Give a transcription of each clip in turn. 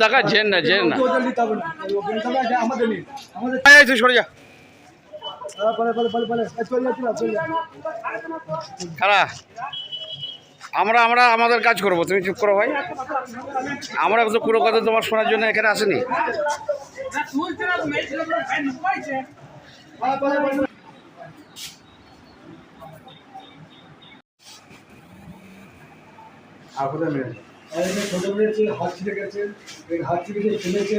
টাকা জেন না তুই সরে যা খারা আমরা আমাদের কাজ করবো, তুমি চুপ করো ভাই। আমরা তো পুরো কথা তোমার শোনার জন্য এখানে আসেনি। হাত ছিঁড়ে গেছে, হাত ছিঁড়ে ফেলেছে,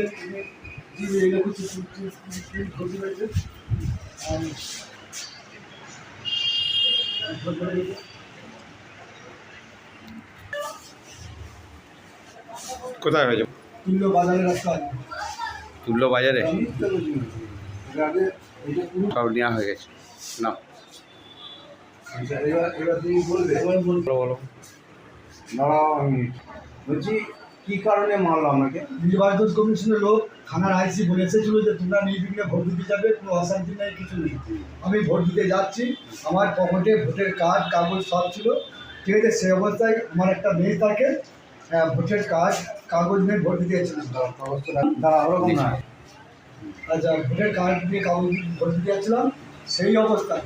কোথায় হয়েছে? তুল্য বাজারের রাস্তা তুল্য বাজারে সব নেওয়া হয়ে গেছে না। এবার তুমি বলবে, বলো দাঁড়াও আমি বলছি কী কারণে মারলো আমাকে? নির্বাচন কমিশনের লোক থানার আইসি বলেছিল যে তোমরা নির্বিঘ্নে ভোট দিতে যাবে, কোনো অশান্তি নেই, কিছু নেই। আমি ভোট দিতে যাচ্ছি, আমার পকেটে ভোটের কার্ড কাগজ সব ছিল, ঠিক আছে। সেই অবস্থায় আমার একটা মেয়ে থাকে, ভোটের কার্ড কাগজ নিয়ে ভোট দিতে যাচ্ছিলাম। আচ্ছা, ভোটের কার্ড নিয়ে কাগজ ভোট দিতে যাচ্ছিলাম, সেই অবস্থায়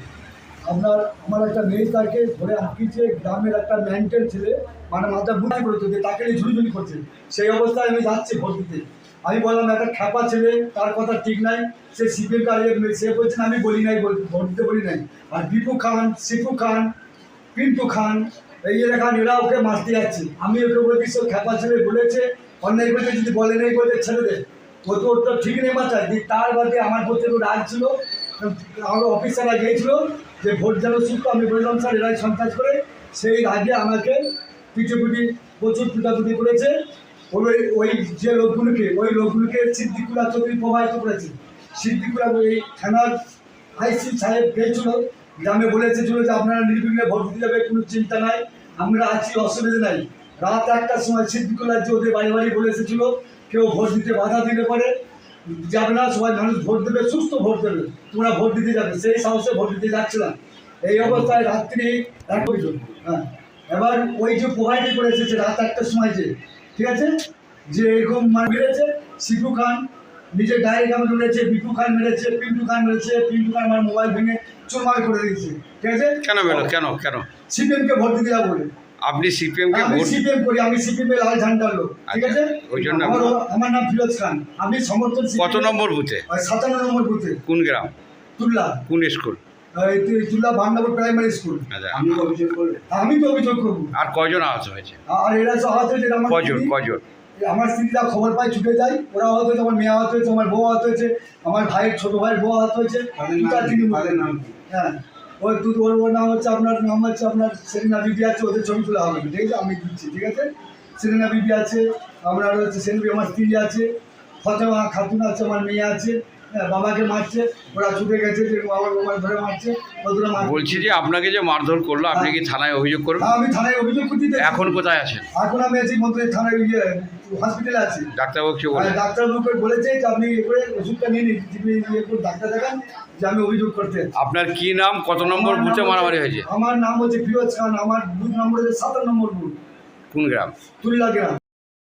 আমার একটা মেয়ে তাকে ধরে আঁকিয়েছে, গ্রামের একটা ম্যান্টেল ছেলে, মানে মাথা বুঝি করেছে, তাকে নিয়ে ঝুড়ি করছে। সেই অবস্থায় আমি যাচ্ছি ভোট দিতে। আমি বললাম একটা খ্যাপা ছেলে, তার কথা ঠিক নাই, সে সিপিএম কাজে, সে বলছেন আমি বলি নাই, ভোট দিতে বলি নাই। আর দীপু খান, সিপু খান, পিন্টু খান, এরা খান, এরা ওকে মারতে যাচ্ছে। আমি ওকে বলছি সে খ্যাপা ছেলে বলেছে, অন্যায় করতে যদি বলে নেই বলে ছেড়ে দে, ও তো ওর তো ঠিক নেই বাচ্চা। তার বাদে আমার প্রতি রাগ ছিল, আমার অফিসাররা গিয়েছিল যে ভোট যেন শুনতো। আমি বললাম স্যার এরাই সন্ত্রাস করে, সেই আগে আমাকে পিটিপিটি প্রচুর পিটাপিটি করেছে। ওই যে লোকগুলোকে সিদ্দিকুল্লাহ চৌধুরী প্রবাহিত করেছে। সিদ্দিকুল্লাহ ওই থানার আইসি সাহেব গিয়েছিল, গ্রামে বলে এসেছিল যে আপনারা নির্বিঘ্নে ভোট দিতে যাবে, কোনো চিন্তা নাই, আমরা আছি, অসুবিধা নাই। রাত 1টার সময় সিদ্দিকুল্লাহ যে ওদের বাড়ি বাড়ি বলে এসেছিল কেউ ভোট দিতে বাধা দিতে পারে যাবে না, সবাই মানুষ ভোট দেবে, সুস্থ ভোট দেবে, তোমরা ভোট দিতে যাবে। সেই সাহসে ভোট দিতে যাচ্ছিলাম। এই অবস্থায় রাত্রি 1 পর্যন্ত, হ্যাঁ, এবার ওই যে প্রোভাইড করে এসেছে রাত 1টার সময়, যে ঠিক আছে, যে এরকম মেরেছে। সিপু খান নিজের ডায়েরি কামে মেরেছে, বিপু খান মেরেছে, পিন্টু খান মেরেছে। পিন্টু খান আমার মোবাইল ভেঙে চুরমার করে দিয়েছে, ঠিক আছে। কেন কেন সিপিএমকে ভোট দিতে যাবো বলে। আপনি সিপিএমকে আমি ভোট? সিপিএম করি, আমি সিপিএম এর লাল ঝান্ডার লোক, ঠিক আছে। ওই জন্য আমার নাম ফিরোজ খান, আমি সমর্থন। কত নম্বর বুথে? 57 নম্বর বুথে। কোন গ্রাম? তুল্লা। কোন school? Tulla Bhandapur primary school. আমি তো অভিযোগ করবো। আর কয়জন আহত হয়েছে? আর এরা সব আহত হয়েছে। কয়জন? আমার স্ত্রীরা খবর পায়, ছুটে যায়, ওরা আহত হয়েছে, আমার মেয়ে আহত হয়েছে, আমার বউ আহত হয়েছে, আমার ভাইয়ের ছোট ভাইয়ের বউ আহত হয়েছে। হ্যাঁ, ওর নাম হচ্ছে আপনার সেরিনা বিবি আছে, ওদের ছবি তোলা হবে, ঠিক আছে, আমি দিচ্ছি, ঠিক আছে। সেরিনা বিবি আছে, আপনার হচ্ছে সেরিনা, আমার স্ত্রী আছে, ফতেমা খাতুন আছে, আমার মেয়ে আছে। হ্যাঁ, বাবাকে মারছে, ওরা ছুটে গেছে, যে বাবার মোবাইল ধরে মারছে। বলছি যে আপনাকে যে মারধর করলো, আপনি কি থানায় অভিযোগ করবেন? আমি থানায় অভিযোগ করতে। এখন কোথায় আছেন? এখন আমি আছি মন্ত্রী থানায়, হসপিটালে আছি। ডাক্তারবাবু কি বলে? ডাক্তারবাবুকে বলেছে যে আপনি ওষুধটা নিয়ে নিন, ডাক্তার দেখান, যে আমি অভিযোগ করতে। আপনার কি নাম, কত নম্বর বুথে মারামারি হয়েছে? আমার নাম হচ্ছে ফিরোজ খান, আমার বুথ নম্বর হচ্ছে 57 নম্বর বুথ। কোন গ্রাম? তুল্লা গ্রাম।